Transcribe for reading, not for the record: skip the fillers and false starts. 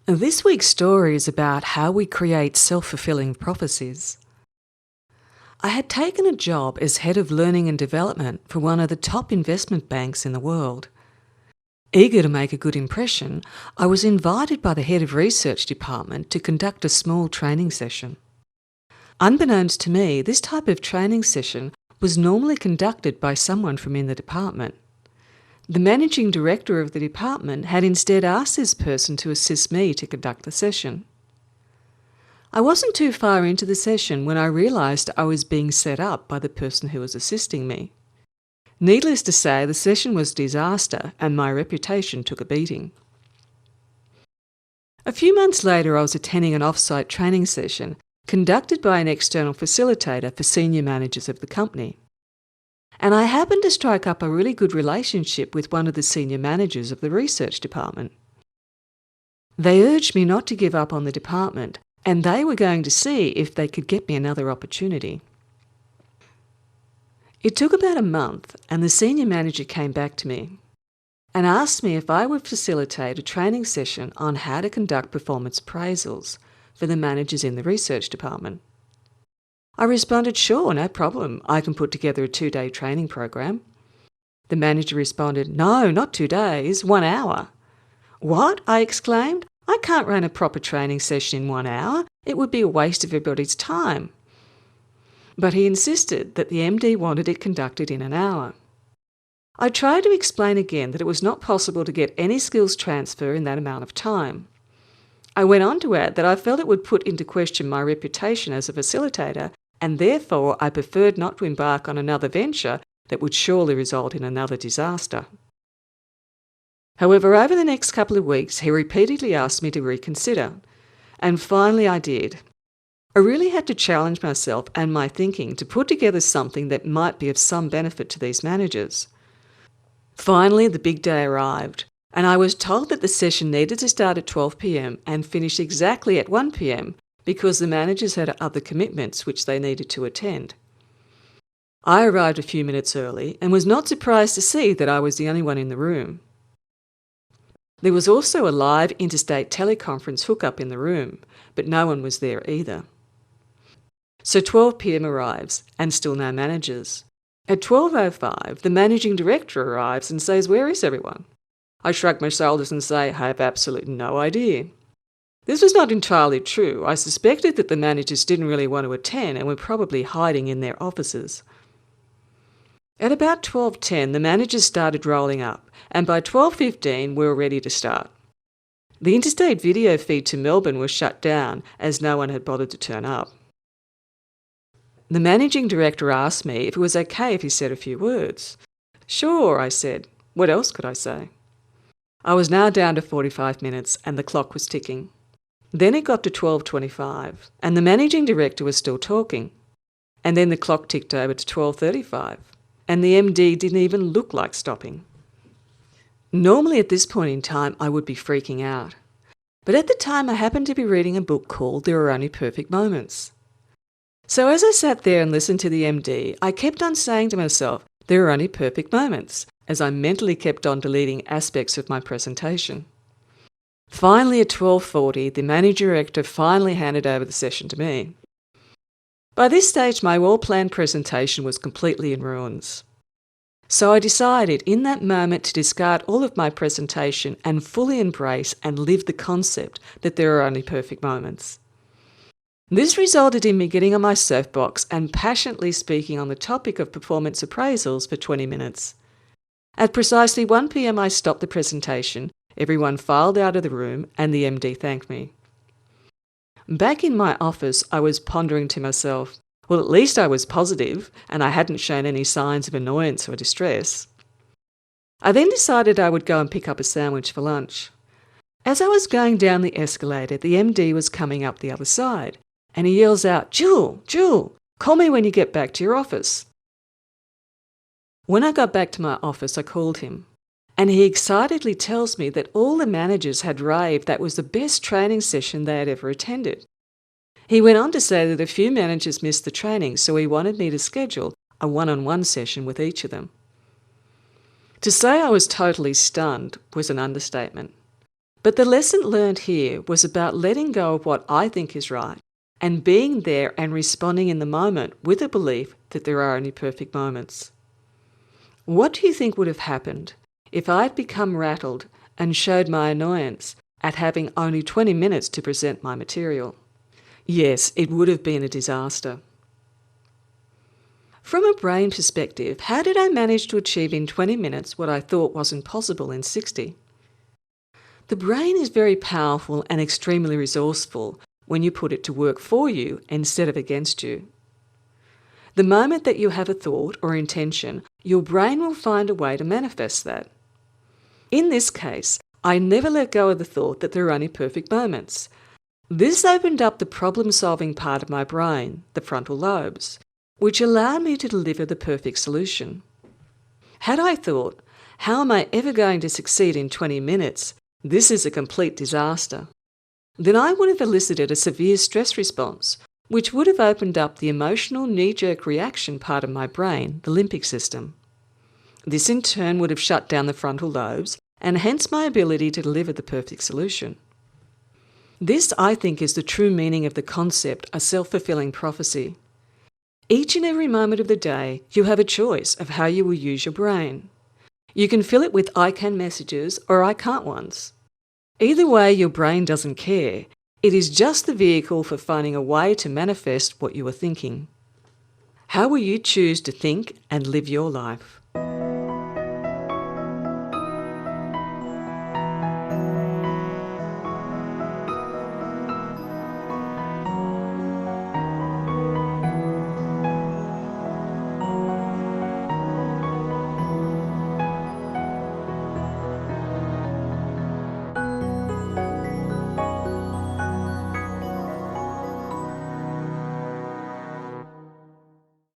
This week's story is about how we create self-fulfilling prophecies. I had taken a job as head of learning and development for one of the top investment banks in the world. Eager to make a good impression, I was invited by the head of research department to conduct a small training session. Unbeknownst to me, this type of training session was normally conducted by someone from in the department. The managing director of the department had instead asked this person to assist me to conduct the session. I wasn't too far into the session when I realised I was being set up by the person who was assisting me. Needless to say, the session was a disaster and my reputation took a beating. A few months later, I was attending an off-site training session conducted by an external facilitator for senior managers of the company. And I happened to strike up a really good relationship with one of the senior managers of the research department. They urged me not to give up on the department, and they were going to see if they could get me another opportunity. It took about a month, and the senior manager came back to me and asked me if I would facilitate a training session on how to conduct performance appraisals for the managers in the research department. I responded, "Sure, no problem. I can put together a 2-day training program." The manager responded, "No, not 2 days, 1 hour." "What?" I exclaimed. "I can't run a proper training session in 1 hour. It would be a waste of everybody's time." But he insisted that the MD wanted it conducted in an hour. I tried to explain again that it was not possible to get any skills transfer in that amount of time. I went on to add that I felt it would put into question my reputation as a facilitator, and therefore I preferred not to embark on another venture that would surely result in another disaster. However, over the next couple of weeks, he repeatedly asked me to reconsider, and finally I did. I really had to challenge myself and my thinking to put together something that might be of some benefit to these managers. Finally, the big day arrived, and I was told that the session needed to start at 12 p.m. and finish exactly at 1 p.m. because the managers had other commitments which they needed to attend. I arrived a few minutes early and was not surprised to see that I was the only one in the room. There was also a live interstate teleconference hookup in the room, but no one was there either. So 12 p.m. arrives, and still no managers. At 12:05, the managing director arrives and says, "Where is everyone?" I shrug my shoulders and say, "I have absolutely no idea." This was not entirely true. I suspected that the managers didn't really want to attend and were probably hiding in their offices. At about 12:10, the managers started rolling up, and by 12:15 we were ready to start. The interstate video feed to Melbourne was shut down as no one had bothered to turn up. The managing director asked me if it was okay if he said a few words. "Sure," I said. What else could I say? I was now down to 45 minutes and the clock was ticking. Then it got to 12:25 and the managing director was still talking. And then the clock ticked over to 12:35 and the MD didn't even look like stopping. Normally at this point in time I would be freaking out. But at the time I happened to be reading a book called There Are Only Perfect Moments. So as I sat there and listened to the MD, I kept on saying to myself, "There are only perfect moments," as I mentally kept on deleting aspects of my presentation. Finally, at 12:40, the managing director finally handed over the session to me. By this stage, my well-planned presentation was completely in ruins. So I decided in that moment to discard all of my presentation and fully embrace and live the concept that there are only perfect moments. This resulted in me getting on my soapbox and passionately speaking on the topic of performance appraisals for 20 minutes. At precisely 1 p.m. I stopped the presentation, everyone filed out of the room and the MD thanked me. Back in my office, I was pondering to myself, well, at least I was positive and I hadn't shown any signs of annoyance or distress. I then decided I would go and pick up a sandwich for lunch. As I was going down the escalator, the MD was coming up the other side. And he yells out, Jewel, call me when you get back to your office." When I got back to my office, I called him, and he excitedly tells me that all the managers had raved that was the best training session they had ever attended. He went on to say that a few managers missed the training, so he wanted me to schedule a one-on-one session with each of them. To say I was totally stunned was an understatement. But the lesson learned here was about letting go of what I think is right and being there and responding in the moment with a belief that there are only perfect moments. What do you think would have happened if I had become rattled and showed my annoyance at having only 20 minutes to present my material? Yes, it would have been a disaster. From a brain perspective, how did I manage to achieve in 20 minutes what I thought wasn't possible in 60? The brain is very powerful and extremely resourceful when you put it to work for you instead of against you. The moment that you have a thought or intention, your brain will find a way to manifest that. In this case, I never let go of the thought that there are only perfect moments. This opened up the problem-solving part of my brain, the frontal lobes, which allowed me to deliver the perfect solution. Had I thought, how am I ever going to succeed in 20 minutes? This is a complete disaster. Then I would have elicited a severe stress response, which would have opened up the emotional knee-jerk reaction part of my brain, the limbic system. This in turn would have shut down the frontal lobes and hence my ability to deliver the perfect solution. This, I think, is the true meaning of the concept, a self-fulfilling prophecy. Each and every moment of the day, you have a choice of how you will use your brain. You can fill it with I can messages or I can't ones. Either way, your brain doesn't care. It is just the vehicle for finding a way to manifest what you are thinking. How will you choose to think and live your life?